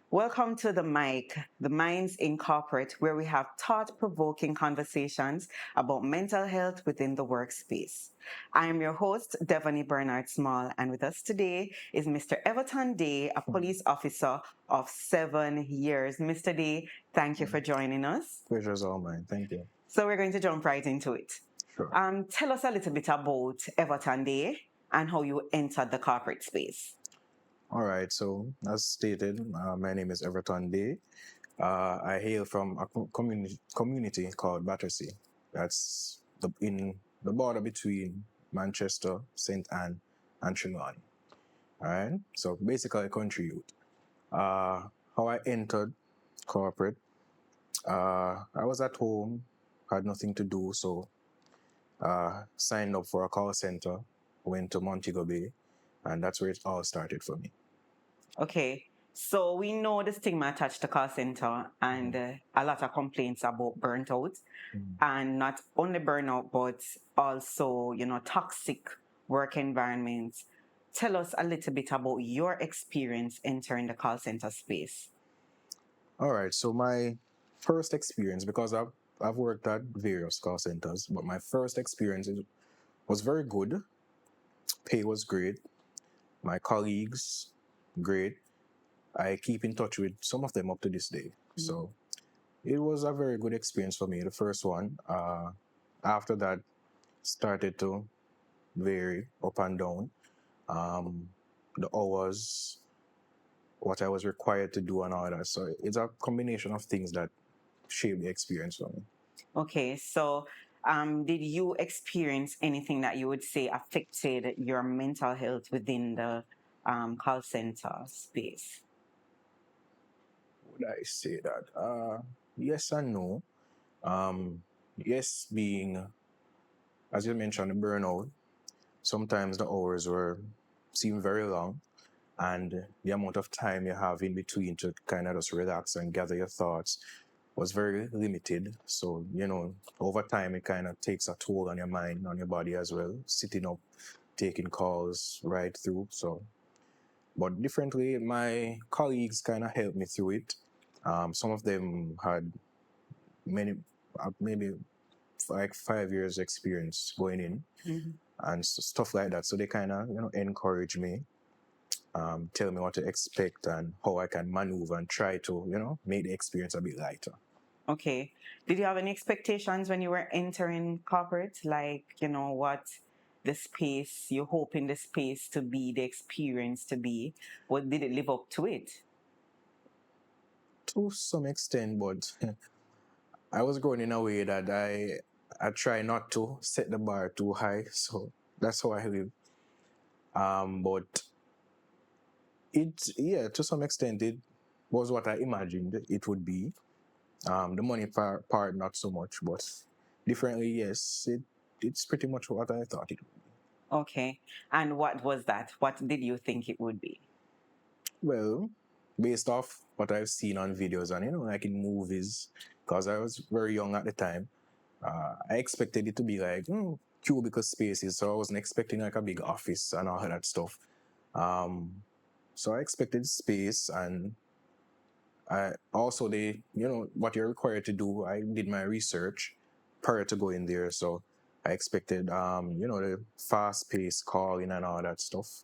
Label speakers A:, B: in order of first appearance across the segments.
A: Welcome to the mic, the Minds in Corporate, where we have thought-provoking conversations about mental health within the workspace. I am your host, Devani Bernard Small, and with us today is Mr. Everton Day, a police officer of 7 years. Mr. Day, thank you for joining us.
B: Pleasure's all mine. Thank you.
A: So we're going to jump right into it.
B: Sure.
A: Tell us a little bit about Everton Day and how you entered the corporate space.
B: All right. So, as stated, my name is Everton Day. I hail from a community called Battersea. That's in the border between Manchester, St. Anne, and Trelawney. All right. So, basically, a country youth. How I entered corporate, I was at home, had nothing to do, so signed up for a call center, went to Montego Bay, and that's where it all started for me.
A: Okay, so we know the stigma attached to call center and a lot of complaints about burnt out, and not only burnout but also toxic work environments. Tell us a little bit about your experience entering the call center space.
B: All right. So my first experience, because I've worked at various call centers, but my first experience was very good. Pay was great. My colleagues, great. I keep in touch with some of them up to this day. So it was a very good experience for me. The first one. After that, started to vary up and down. The hours, what I was required to do, and all that. So it's a combination of things that shaped the experience for me.
A: Okay, so did you experience anything that you would say affected your mental health within the call center space?
B: Would I say that? Yes and no. Yes, being, as you mentioned, the burnout. Sometimes the hours were seem very long, and the amount of time you have in between to kind of just relax and gather your thoughts was very limited. So, over time, it kind of takes a toll on your mind, on your body as well, sitting up, taking calls right through. So, but differently, my colleagues kind of helped me through it. Some of them had many, maybe like 5 years experience going in and stuff like that. So they kind of, encourage me, tell me what to expect and how I can maneuver and try to, make the experience a bit lighter.
A: Okay. Did you have any expectations when you were entering corporate? Like, what the space, you hoping the space to be, the experience to be? What did it live up to it?
B: To some extent, but I was growing in a way that I try not to set the bar too high. So that's how I live. But yeah, to some extent, it was what I imagined it would be. The money part, not so much, but differently, yes, it's pretty much what I thought it would be.
A: Okay. And what was that? What did you think it would be?
B: Well, based off what I've seen on videos and, like in movies, because I was very young at the time, I expected it to be like cubicle spaces, so I wasn't expecting like a big office and all of that stuff. So I expected space, and I also what you're required to do. I did my research prior to going there, so I expected the fast-paced calling and all that stuff.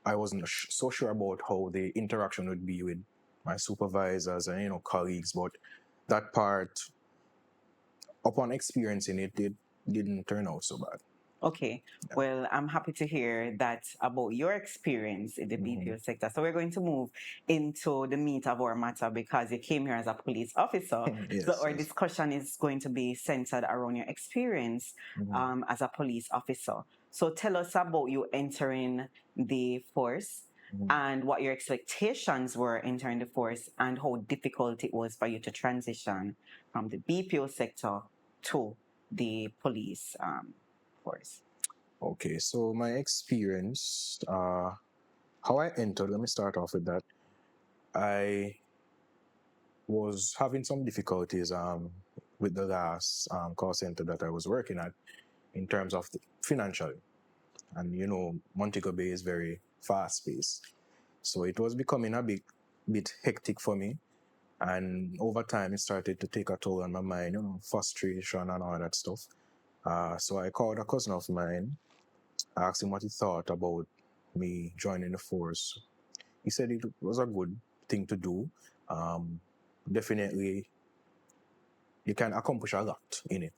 B: I wasn't so sure about how the interaction would be with my supervisors and colleagues, but that part, upon experiencing it, it didn't turn out so bad.
A: Okay. Well, I'm happy to hear that about your experience in the BPO sector. So we're going to move into the meat of our matter because you came here as a police officer. So
B: Yes,
A: our
B: yes.
A: discussion is going to be centered around your experience as a police officer. So tell us about you entering the force and what your expectations were entering the force and how difficult it was for you to transition from the BPO sector to the police force.
B: Okay, so my experience, how I entered, let me start off with that. I was having some difficulties with the last call center that I was working at in terms of the financial. And Montego Bay is very fast paced. So it was becoming a bit hectic for me. And over time, it started to take a toll on my mind, frustration and all that stuff. So I called a cousin of mine, asked him what he thought about me joining the force. He said it was a good thing to do. Definitely, you can accomplish a lot in it.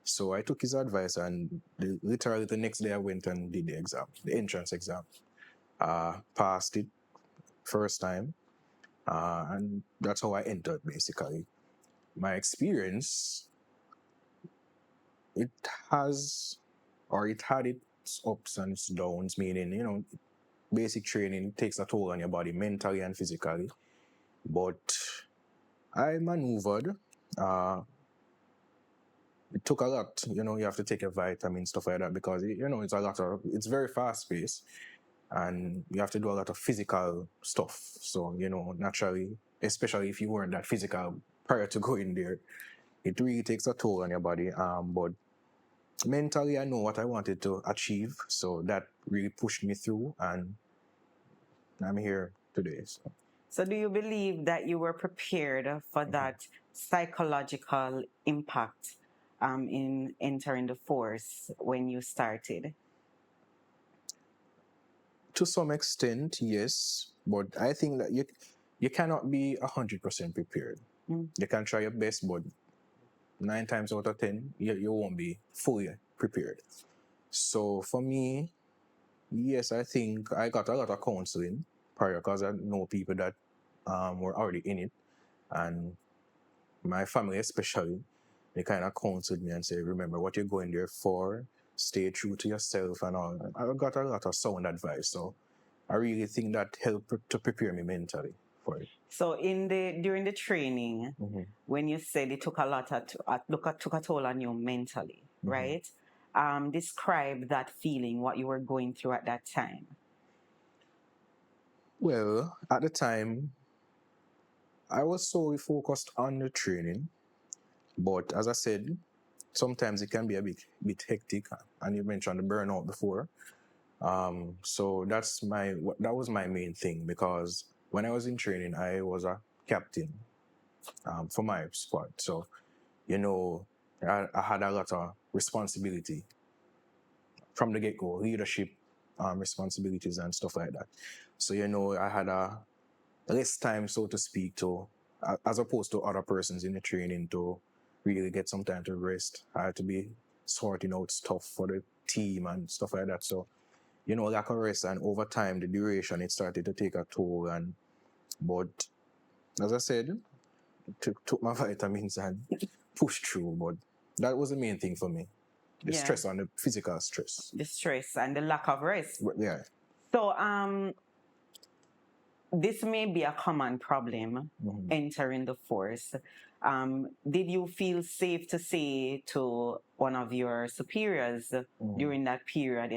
B: So I took his advice, and literally the next day I went and did the exam, the entrance exam. Passed it first time, and that's how I entered basically. My experience, it has, or it had its ups and its downs, meaning, basic training takes a toll on your body mentally and physically. But I maneuvered. It took a lot, you have to take your vitamins, stuff like that, because, it's very fast paced and you have to do a lot of physical stuff. So, naturally, especially if you weren't that physical prior to going there, it really takes a toll on your body. But mentally, I know what I wanted to achieve. So that really pushed me through, and I'm here today.
A: So do you believe that you were prepared for that psychological impact in entering the force when you started?
B: To some extent, yes, but I think that you cannot be 100% prepared. You can try your best, but 9 times out of 10, you won't be fully prepared. So for me, yes, I think I got a lot of counseling prior, because I know people that were already in it, and my family especially, they kind of counseled me and say, remember what you're going there for, stay true to yourself and all. I got a lot of sound advice, so I really think that helped to prepare me mentally for it.
A: So during the training, when you said it took a lot took a toll on you mentally, right? Describe that feeling, what you were going through at that time.
B: Well, at the time, I was solely focused on the training, but as I said, sometimes it can be a bit hectic, and you mentioned the burnout before. So that was my main thing, because when I was in training, I was a captain for my squad. So, I had a lot of responsibility from the get-go, leadership responsibilities and stuff like that. So, I had a less time, so to speak, as opposed to other persons in the training, to really get some time to rest. I had to be sorting out stuff for the team and stuff like that. So, lack of rest, and over time, the duration, it started to take a toll. But as I said, took my vitamins and pushed through. But that was the main thing for me. The stress, on the physical stress.
A: The stress and the lack of rest.
B: Yeah.
A: So this may be a common problem entering the force. Did you feel safe to say to one of your superiors during that period,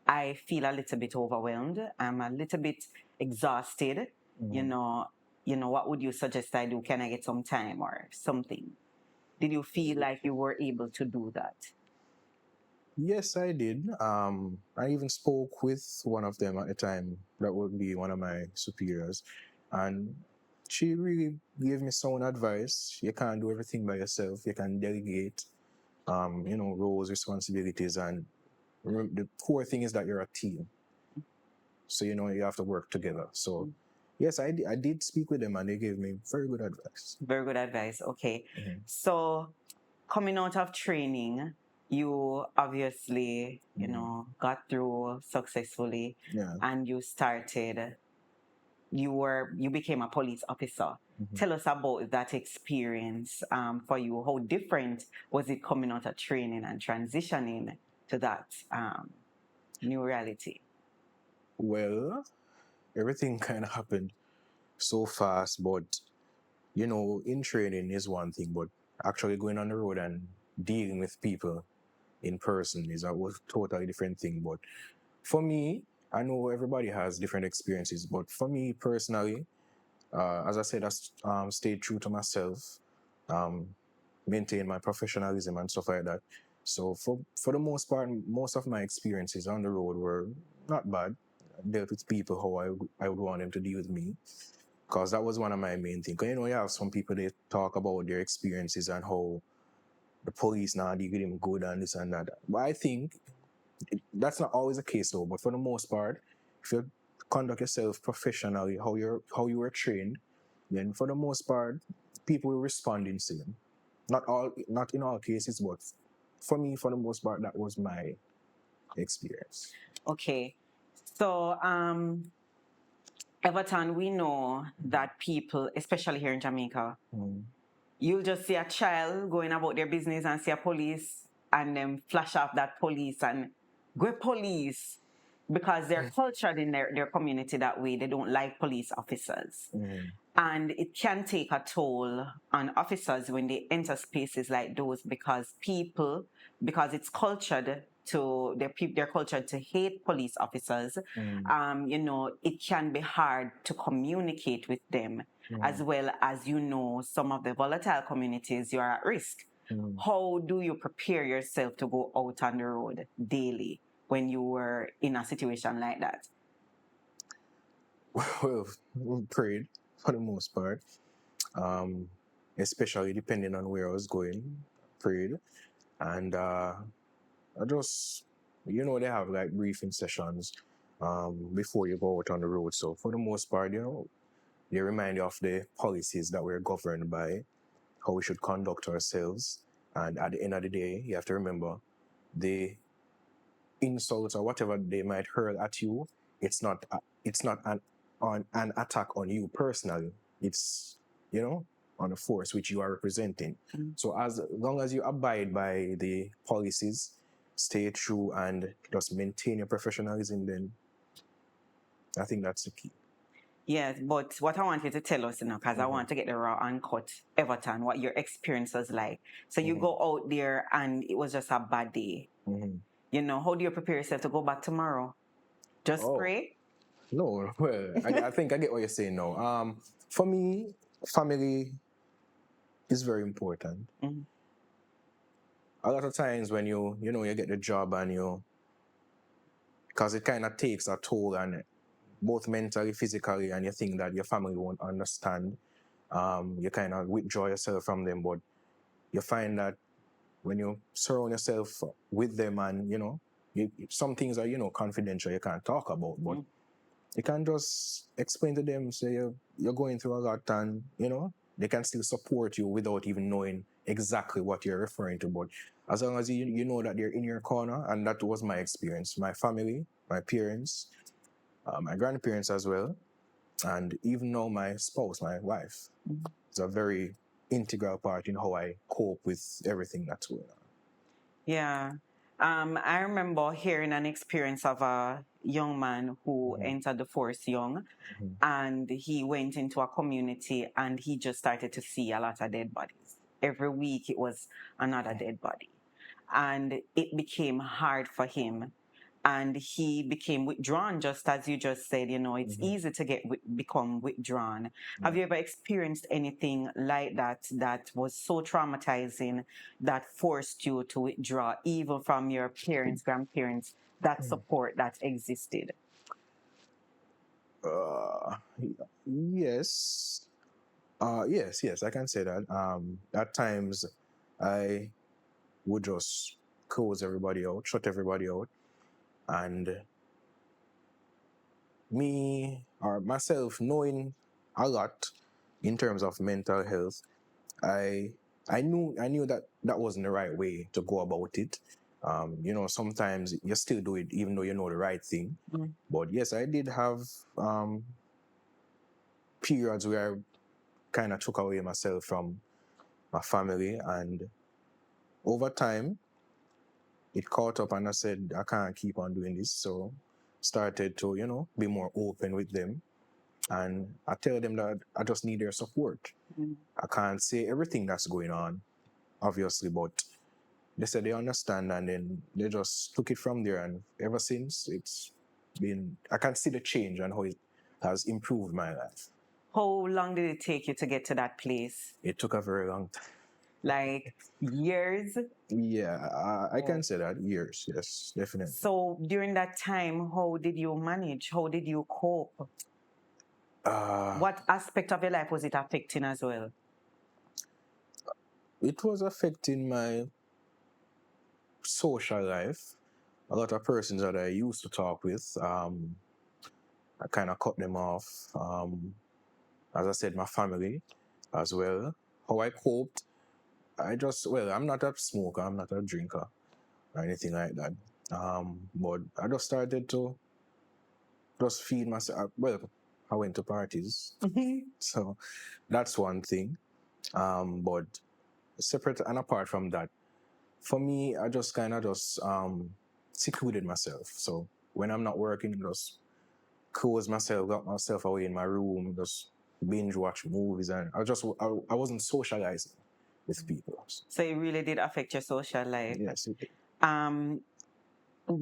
A: I feel a little bit overwhelmed, I'm a little bit exhausted, what would you suggest I do? Can I get some time or something? Did you feel like you were able to do that?
B: Yes, I did. I even spoke with one of them at the time. That would be one of my superiors. And she really gave me sound advice. You can't do everything by yourself. You can delegate, roles, responsibilities. And the core thing is that you're a team. So, you have to work together. So, yes, I did speak with them, and they gave me very good advice.
A: Very good advice. Okay. So, coming out of training, you obviously, got through successfully, and you started. You became a police officer. Tell us about that experience for you. How different was it coming out of training and transitioning to that new reality?
B: Well, everything kind of happened so fast, but in training is one thing, but actually going on the road and dealing with people in person is a totally different thing. But for me, I know everybody has different experiences, but for me personally, as I said, I stayed true to myself, maintain my professionalism and stuff like that. So for the most part, most of my experiences on the road were not bad. dealt with people how I would want them to deal with me. Because that was one of my main things. You have some people, they talk about their experiences and how the police now deal with them good and this and that. But I think that's not always the case though. But for the most part, if you conduct yourself professionally, how you were trained, then for the most part, people will respond in same. Not in all cases, but for me, for the most part, that was my experience.
A: Okay. So, Everton, we know that people, especially here in Jamaica, you'll just see a child going about their business and see a police and then flash off that police and go police because they're cultured in their community that way. They don't like police officers. And it can take a toll on officers when they enter spaces like those because it's cultured to they're cultured to hate police officers. It can be hard to communicate with them, as well as some of the volatile communities you are at risk. How do you prepare yourself to go out on the road daily when you were in a situation like that?
B: Well, we prayed for the most part, especially depending on where I was going. Prayed, and I just, they have like briefing sessions before you go out on the road. So for the most part, they remind you of the policies that we're governed by, how we should conduct ourselves, and at the end of the day, you have to remember the insults or whatever they might hurl at you. It's not an attack on you personally. It's on the force which you are representing. So as long as you abide by the policies, stay true, and just maintain your professionalism, then I think that's the key.
A: Yes, but what I want you to tell us, because I want to get the raw and cut, Everton, what your experience was like. So you go out there and it was just a bad day. How do you prepare yourself to go back tomorrow? Just pray?
B: No, well, I think I get what you're saying now. For me, family is very important. A lot of times when you get the job and because it kind of takes a toll on it, both mentally, physically, and you think that your family won't understand. You kind of withdraw yourself from them, but you find that when you surround yourself with them and, some things are, confidential, you can't talk about, but you can just explain to them, say you're going through a lot and, they can still support you without even knowing exactly what you're referring to. But as long as you know that they're in your corner, and that was my experience. My family, my parents, my grandparents as well, and even now my spouse, my wife, is a very integral part in how I cope with everything that's going on.
A: Yeah. I remember hearing an experience of a young man who entered the force young, and he went into a community and he just started to see a lot of dead bodies. Every week it was another dead body. And it became hard for him. And he became withdrawn, just as you just said. It's easy to become withdrawn. Have you ever experienced anything like that was so traumatizing that forced you to withdraw, even from your parents, grandparents, that support that existed?
B: Yes. Yes, I can say that. At times, I would just close everybody out, shut everybody out, and me or myself knowing a lot in terms of mental health, I knew that wasn't the right way to go about it. Sometimes you still do it even though you know the right thing. But yes, I did have periods where I kind of took away myself from my family, and over time it caught up, and I said I can't keep on doing this. So started to be more open with them, and I tell them that I just need their support. I can't say everything that's going on, obviously, but they said they understand, and then they just took it from there. And ever since, I can see the change and how it has improved my life.
A: How long did it take you to get to that place?
B: It took a very long time.
A: Like years?
B: Yeah, I can say that years. Yes, definitely.
A: So during that time, how did you manage? How did you cope? What aspect of your life was it affecting as well?
B: It was affecting my social life. A lot of persons that I used to talk with, I kind of cut them off. As I said, my family as well. How I coped, I'm not a smoker, I'm not a drinker or anything like that. But I just started to just feed myself. Well, I went to parties, so that's one thing. But separate and apart from that, for me, I just kind of just secluded myself. So when I'm not working, just close myself, got myself away in my room, just binge watch movies, and I wasn't socializing with people.
A: So it really did affect your social life.
B: Yes, it did.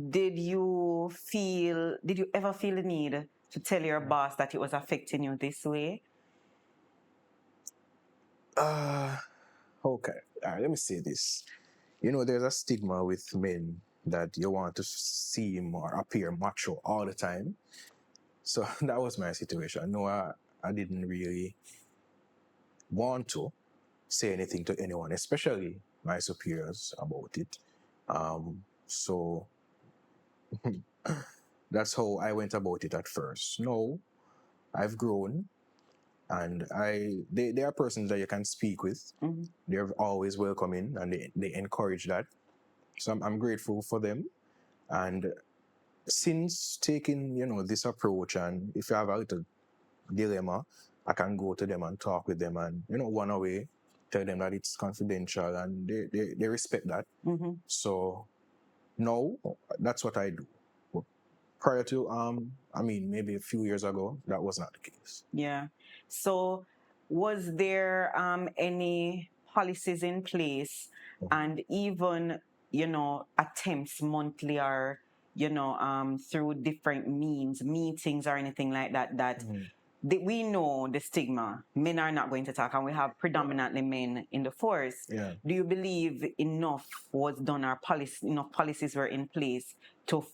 A: Did you ever feel the need to tell your boss that it was affecting you this way?
B: Okay. All right, let me say this. There's a stigma with men that you want to seem or appear macho all the time. So that was my situation. No, I didn't really want to say anything to anyone, especially my superiors, about it. So that's how I went about it at first. No, I've grown, and they are persons that you can speak with.
A: Mm-hmm.
B: They're always welcoming, and they encourage that. So I'm grateful for them. And since taking this approach, and if you have a little dilemma, I can go to them and talk with them, and one away, tell them that it's confidential, and they respect that.
A: Mm-hmm.
B: So no, that's what I do. But prior to maybe a few years ago, that was not the case.
A: Yeah. So was there any policies in place, and even attempts monthly or through different means, meetings or anything like that we know the stigma. Men are not going to talk, and we have predominantly men in the force.
B: Yeah.
A: Do you believe enough was done, or enough policies were in place to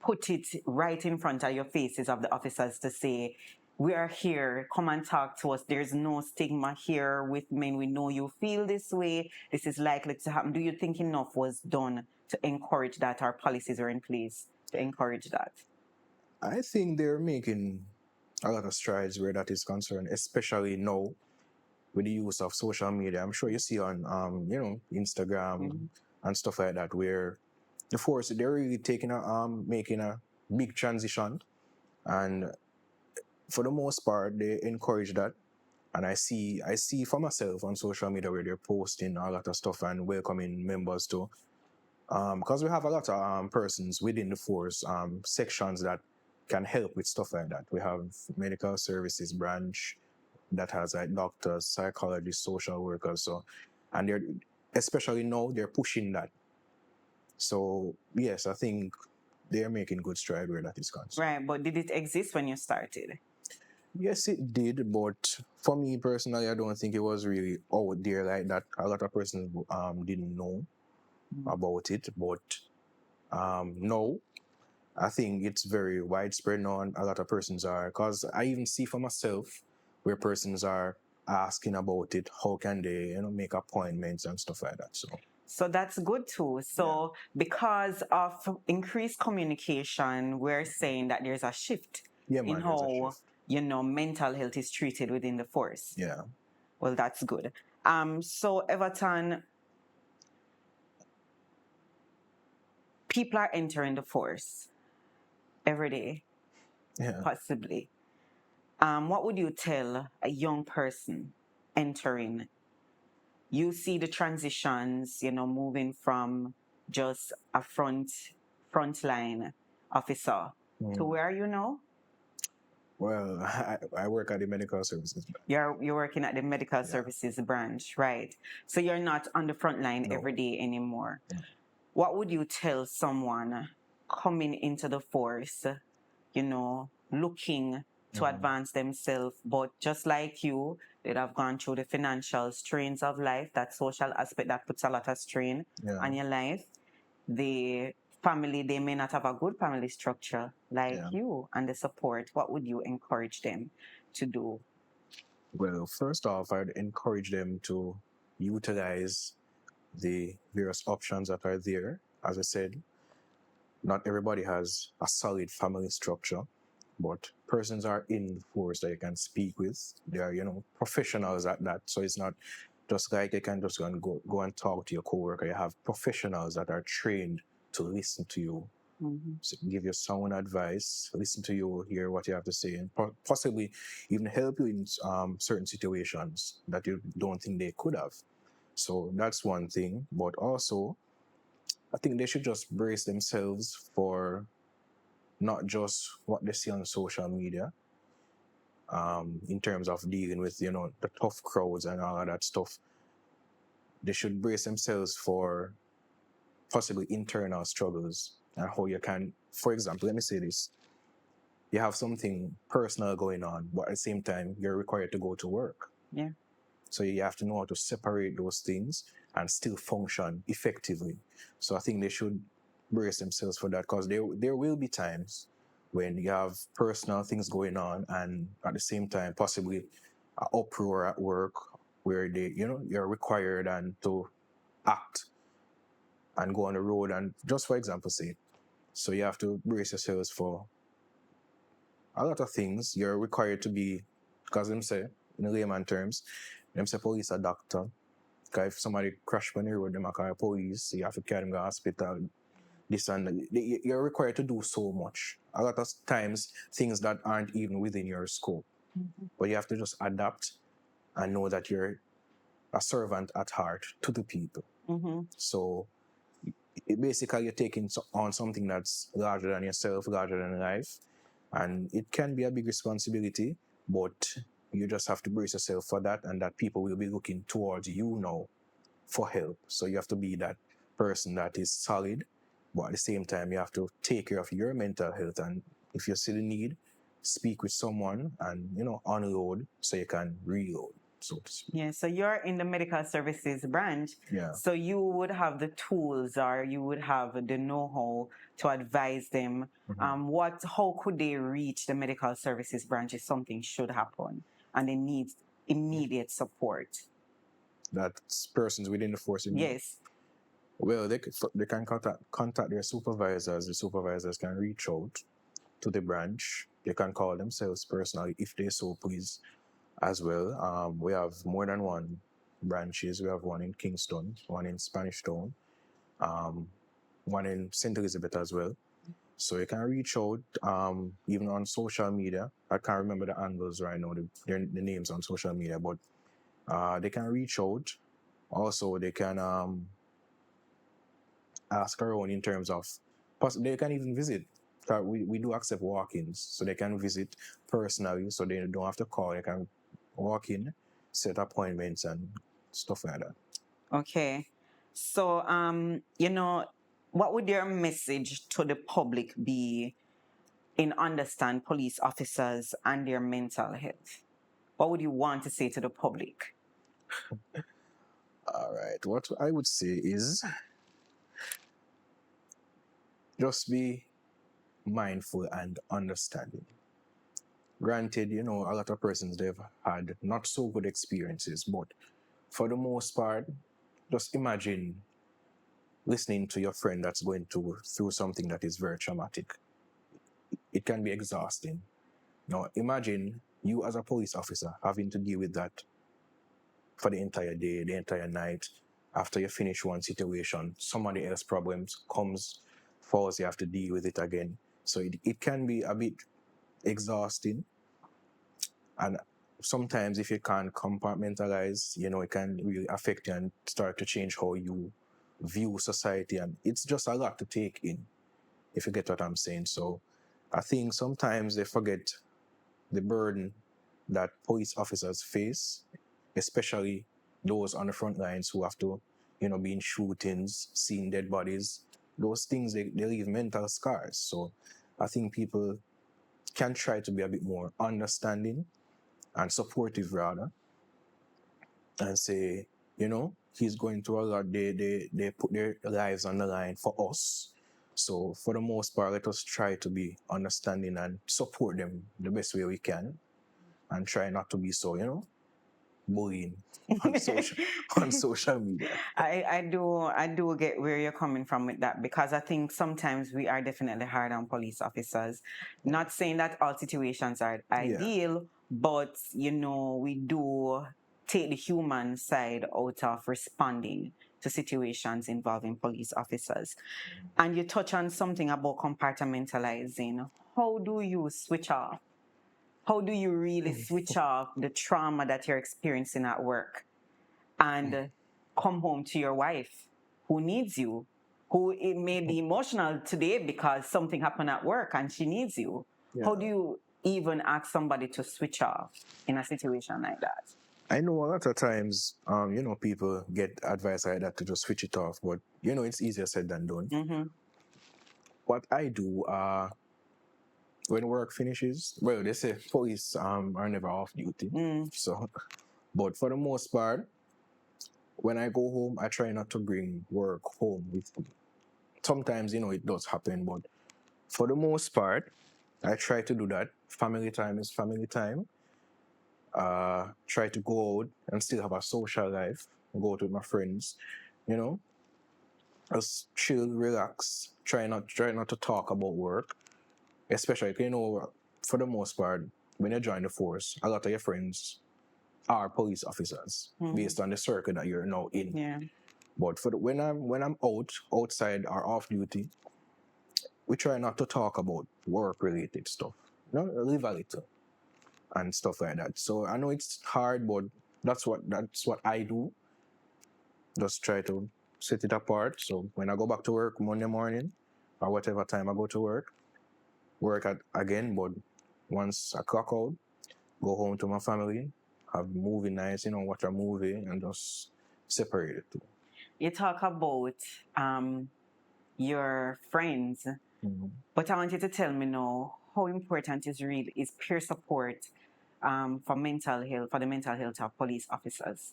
A: put it right in front of your faces of the officers to say, we are here, come and talk to us. There's no stigma here with men. We know you feel this way. This is likely to happen. Do you think enough was done to encourage that? Our policies are in place to encourage that?
B: I think they're making a lot of strides where that is concerned, especially now with the use of social media. I'm sure you see on Instagram and stuff like that, where the force they're really making a big transition, and for the most part they encourage that. And I see for myself on social media where they're posting a lot of stuff and welcoming members to, because we have a lot of persons within the force, sections that can help with stuff like that. We have medical services branch that has like doctors, psychologists, social workers. So, and they're especially now they're pushing that. So yes, I think they're making good stride where that is concerned.
A: Right, but did it exist when you started?
B: Yes, it did, but for me personally, I don't think it was really out there like that. A lot of persons didn't know about it, but no, I think it's very widespread now, and a lot of persons are, because I even see for myself where persons are asking about it, how can they make appointments and stuff like that.
A: So that's good too. So because of increased communication, we're saying that there's a shift in how mental health is treated within the force.
B: Yeah.
A: Well, that's good. So Everton, people are entering the force every day, possibly. What would you tell a young person entering? You see the transitions, moving from just a frontline officer to where are you now?
B: Well, I work at the medical services branch.
A: You're working at the medical services branch, right? So you're not on the front line every day anymore. What would you tell someone coming into the force, looking to advance themselves. But just like you, they'd have gone through the financial strains of life, that social aspect that puts a lot of strain on your life. The family, they may not have a good family structure like you, and the support. What would you encourage them to do?
B: Well, first off, I'd encourage them to utilize the various options that are there. As I said, not everybody has a solid family structure, but persons are in the force that you can speak with. They are, professionals at that. So it's not just like they can just go and talk to your coworker. You have professionals that are trained to listen to you, so give you sound advice, listen to you, hear what you have to say, and possibly even help you in certain situations that you don't think they could have. So that's one thing. But also, I think they should just brace themselves for not just what they see on social media, in terms of dealing with, the tough crowds and all of that stuff. They should brace themselves for possibly internal struggles and how you can, for example, let me say this. You have something personal going on, but at the same time, you're required to go to work.
A: Yeah.
B: So you have to know how to separate those things and still function effectively. So I think they should brace themselves for that, because there will be times when you have personal things going on and at the same time possibly an uproar at work where you're required and to act and go on the road and just for example say. So you have to brace yourselves for a lot of things. You're required to be, because them say, in layman terms, them say police a doctor. Because if somebody crash on the road, them a call police, you have to carry them to the hospital, this and that. You're required to do so much. A lot of times, things that aren't even within your scope. But you have to just adapt and know that you're a servant at heart to the people. So basically, you're taking on something that's larger than yourself, larger than life. And it can be a big responsibility, but you just have to brace yourself for that, and that people will be looking towards you now for help. So you have to be that person that is solid, but at the same time, you have to take care of your mental health. And if you see the need, speak with someone and, unload so you can reload, so to speak.
A: Yeah, so you're in the medical services branch.
B: Yeah.
A: So you would have the tools or you would have the know-how to advise them. How could they reach the medical services branch if something should happen and they need immediate support?
B: That's persons within the force.
A: Yes.
B: Well, they can contact their supervisors. The supervisors can reach out to the branch. They can call themselves personally if they so please as well. We have more than one branches. We have one in Kingston, one in Spanish Town, one in St. Elizabeth as well. So you can reach out, even on social media. I can't remember the handles right now, the names on social media, but they can reach out. Also, they can ask around in terms of, they can even visit. We do accept walk-ins, so they can visit personally, so they don't have to call. They can walk in, set appointments and stuff like that.
A: Okay. So, what would your message to the public be in understand police officers and their mental health? What would you want to say to the public?
B: All right. What I would say is just be mindful and understanding. Granted, a lot of persons, they've had not so good experiences, but for the most part, just imagine listening to your friend that's going through something that is very traumatic. It can be exhausting. Now, imagine you as a police officer having to deal with that for the entire day, the entire night. After you finish one situation, somebody else's problems falls, you have to deal with it again. So it can be a bit exhausting. And sometimes if you can't compartmentalize, it can really affect you and start to change how you view society. And it's just a lot to take in, if you get what I'm saying. So I think sometimes they forget the burden that police officers face, especially those on the front lines who have to, be in shootings, seeing dead bodies. Those things, they leave mental scars. So I think people can try to be a bit more understanding and supportive rather, and say, he's going through a lot. They put their lives on the line for us. So for the most part, let us try to be understanding and support them the best way we can, and try not to be so, bullying on social on social media.
A: I do get where you're coming from with that, because I think sometimes we are definitely hard on police officers. Not saying that all situations are ideal, but we do take the human side out of responding to situations involving police officers. And you touch on something about compartmentalizing. How do you switch off? How do you really switch off the trauma that you're experiencing at work and come home to your wife who needs you, who it may be emotional today because something happened at work and she needs you? How do you even ask somebody to switch off in a situation like that?
B: I know a lot of times, people get advice like that to just switch it off, but it's easier said than done.
A: Mm-hmm.
B: What I do, when work finishes, well, they say police are never off duty. So, but for the most part, when I go home, I try not to bring work home with me. Sometimes, it does happen, but for the most part, I try to do that. Family time is family time. Try to go out and still have a social life, go out with my friends, just chill, relax, try not to talk about work, especially, for the most part, when you join the force, a lot of your friends are police officers based on the circle that you're now in.
A: Yeah.
B: But when I'm outside or off duty, we try not to talk about work related stuff. Live a little and stuff like that. So I know it's hard, but that's what I do. Just try to set it apart. So when I go back to work Monday morning, or whatever time I go to work again. But once I clock out, go home to my family, have movie nights, watch a movie, and just separate it too.
A: You talk about your friends, but I want you to tell me now how important is peer support for the mental health of police officers.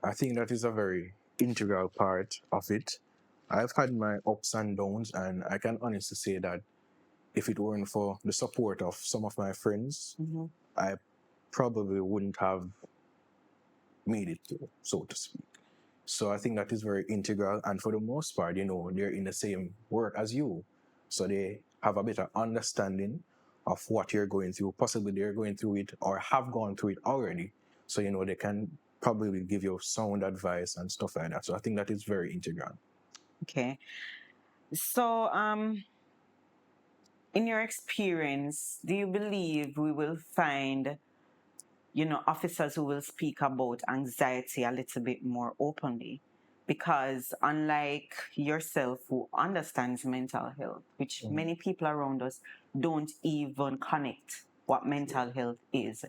B: I think that is a very integral part of it. I've had my ups and downs, and I can honestly say that if it weren't for the support of some of my friends, I probably wouldn't have made it through, so to speak. So I think that is very integral, and for the most part, they're in the same work as you, so they have a better understanding of what you're going through. Possibly they're going through it or have gone through it already, so they can probably give you sound advice and stuff like that. So I think that is very integral.
A: Okay. So in your experience, do you believe we will find officers who will speak about anxiety a little bit more openly? Because unlike yourself, who understands mental health, which many people around us don't even connect what mental health is,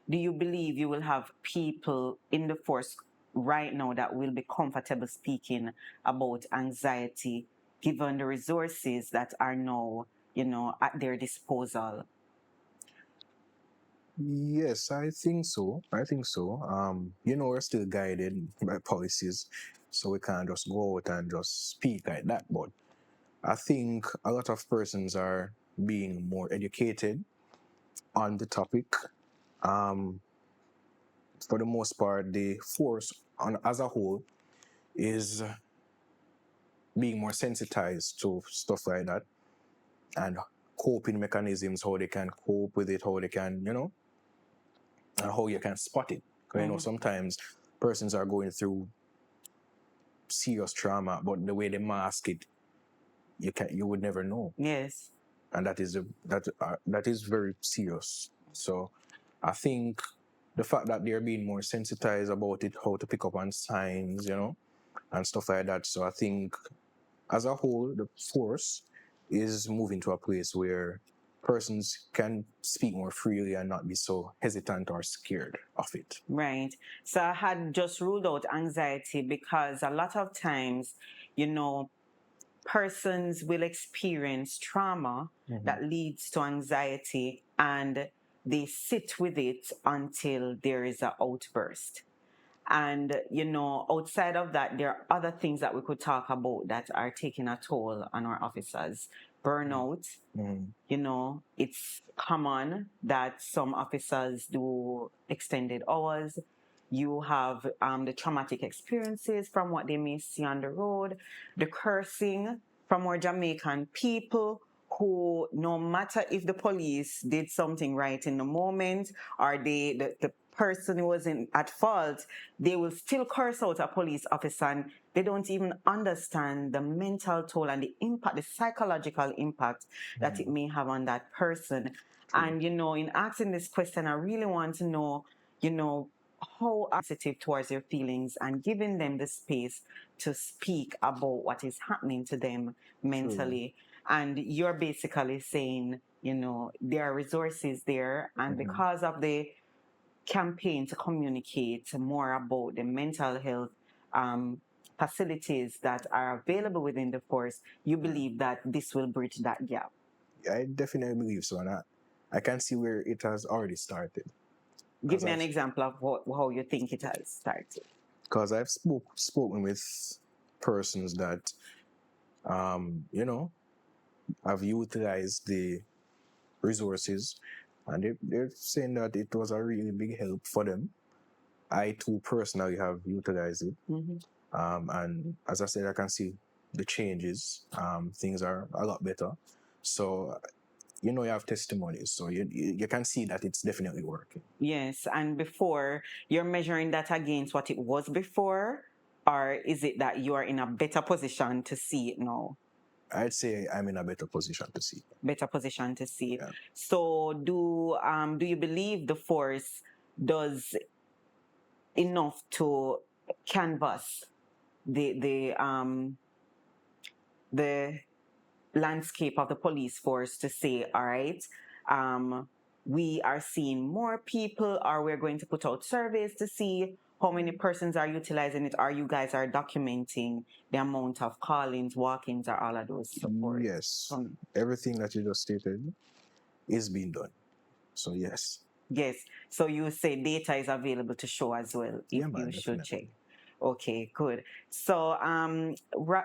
A: do you believe you will have people in the force right now that will be comfortable speaking about anxiety, given the resources that are now, at their disposal?
B: Yes, I think so. We're still guided by policies, so we can't just go out and just speak like that. But I think a lot of persons are being more educated on the topic. For the most part, the force as a whole is being more sensitized to stuff like that, and coping mechanisms, how they can cope with it, how they can, and how you can spot it. Because sometimes persons are going through serious trauma, but the way they mask it, you would never know.
A: Yes.
B: And that is very serious. So I think the fact that they're being more sensitized about it, how to pick up on signs, and stuff like that. So I think as a whole, the force is moving to a place where persons can speak more freely and not be so hesitant or scared of it.
A: Right. So I had just ruled out anxiety because a lot of times, persons will experience trauma that leads to anxiety, and they sit with it until there is an outburst. And, outside of that, there are other things that we could talk about that are taking a toll on our officers. Burnout. It's common that some officers do extended hours. You have the traumatic experiences from what they may see on the road, the cursing from our Jamaican people who, no matter if the police did something right in the moment or the person who was at fault, they will still curse out a police officer, and they don't even understand the mental toll and the impact, the psychological impact that it may have on that person. And, in asking this question, I really want to know, how sensitive towards their feelings and giving them the space to speak about what is happening to them mentally. And you're basically saying, there are resources there, and because of the campaign to communicate more about the mental health facilities that are available within the force, you believe that this will bridge that gap?
B: I definitely believe so, and I can see where it has already started.
A: Give me an example of how you think it has started.
B: Because I've spoken with persons that, have utilized the resources, and they're saying that it was a really big help for them. I too personally have utilized it. And as I said, I can see the changes. Things are a lot better. So, you have testimonies. So you can see that it's definitely working.
A: Yes. And before, you're measuring that against what it was before, or is it that you are in a better position to see it now?
B: I'd say I'm in a better position to see it.
A: Better position to see it.
B: Yeah.
A: So do you believe the force does enough to canvas the landscape of the police force to say, all right, we are seeing more people, or we're going to put out surveys to see how many persons are utilizing it, or you guys are documenting the amount of call-ins, walk-ins, or all of those supports?
B: Yes. Everything that you just stated is being done. So yes.
A: Yes. So you say data is available to show as well if you should
B: definitely.
A: check. Okay, good. So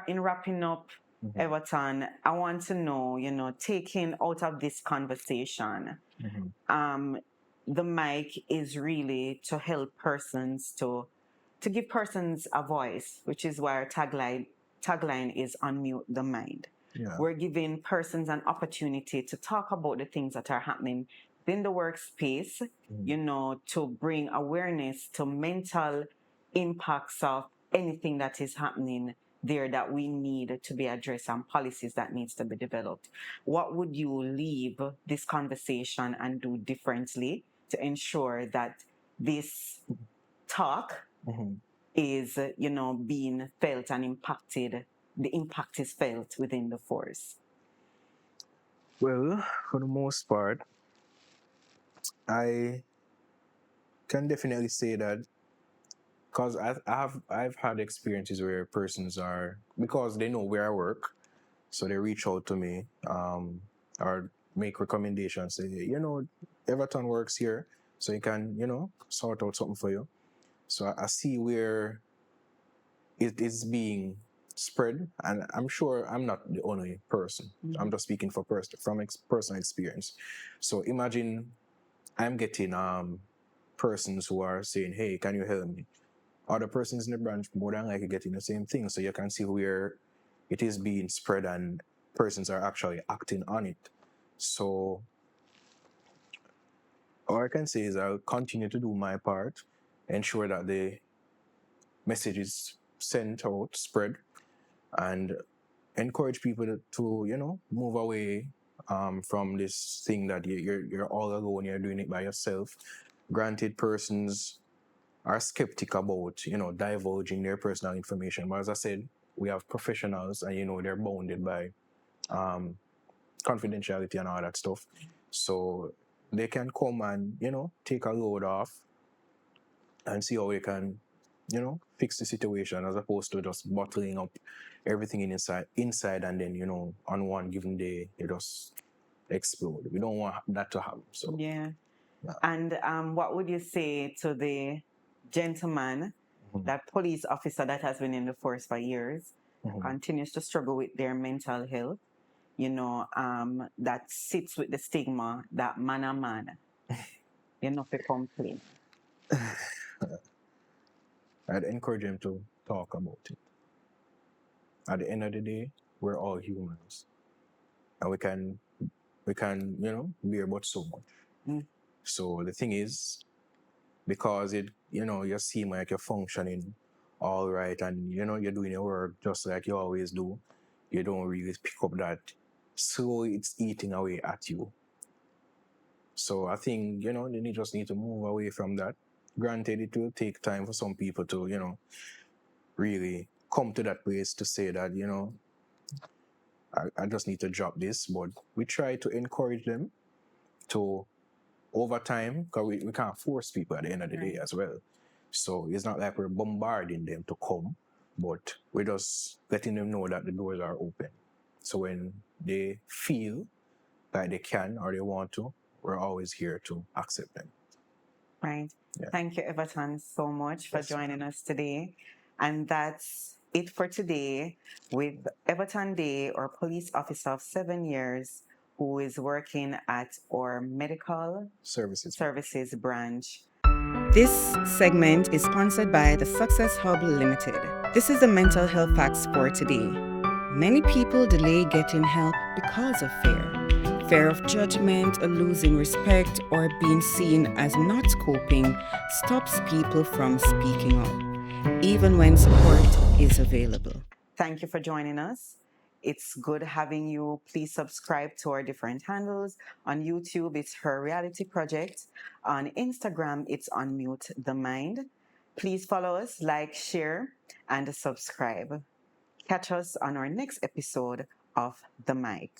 A: in wrapping up, Everton, I want to know, taking out of this conversation, the mic is really to help persons to give persons a voice, which is why our tagline is unmute the mind.
B: Yeah.
A: We're giving persons an opportunity to talk about the things that are happening in the workspace, to bring awareness to mental impacts of anything that is happening there that we need to be addressed, and policies that needs to be developed. What would you leave this conversation and do differently to ensure that this talk is, being felt and impacted, the impact is felt within the force?
B: Well, for the most part, I can definitely say that, because I've had experiences where persons are, because they know where I work, so they reach out to me, or make recommendations, say, Everton works here, so you can, sort out something for you. So I see where it is being spread, and I'm sure I'm not the only person. I'm just speaking from personal experience. So imagine I'm getting persons who are saying, "Hey, can you help me?" Other persons in the branch more than likely getting the same thing. So you can see where it is being spread and persons are actually acting on it. So all I can say is I'll continue to do my part, ensure that the message is sent out, spread, and encourage people to move away from this thing that you're all alone, you're doing it by yourself. Granted, persons are skeptical about divulging their personal information, but as I said, we have professionals, and they're bounded by confidentiality and all that stuff, so they can come and take a load off and see how they can fix the situation as opposed to just bottling up everything inside and then, on one given day, it just explode. We don't want that to happen. So,
A: yeah. And what would you say to the gentleman, that police officer that has been in the force for years, continues to struggle with their mental health, that sits with the stigma that man, for complaint?
B: I'd encourage them to talk about it. At the end of the day, we're all humans, and we can bear but so much. So the thing is, because you seem like you're functioning all right, and you're doing your work just like you always do, you don't really pick up that slowly it's eating away at you. So I think they just need to move away from that. Granted, it will take time for some people to really come to that place to say that I just need to drop this, but we try to encourage them to, over time, because we can't force people at the end of the day as well. So it's not like we're bombarding them to come, but we're just letting them know that the doors are open. So when they feel like they can or they want to, we're always here to accept them.
A: Right. Yeah. Thank you, Everton, so much for joining us today. And that's it for today with Everton Day, our police officer of 7 years, who is working at our medical services branch. This segment is sponsored by the Success Hub Limited. This is the mental health facts for today. Many people delay getting help because of fear. Fear of judgment, losing respect, or being seen as not coping stops people from speaking up, even when support is available. Thank you for joining us. It's good having you. Please subscribe to our different handles. On YouTube, it's Her Reality Project. On Instagram, it's Unmute the Mind. Please follow us, like, share, and subscribe. Catch us on our next episode of The Mic.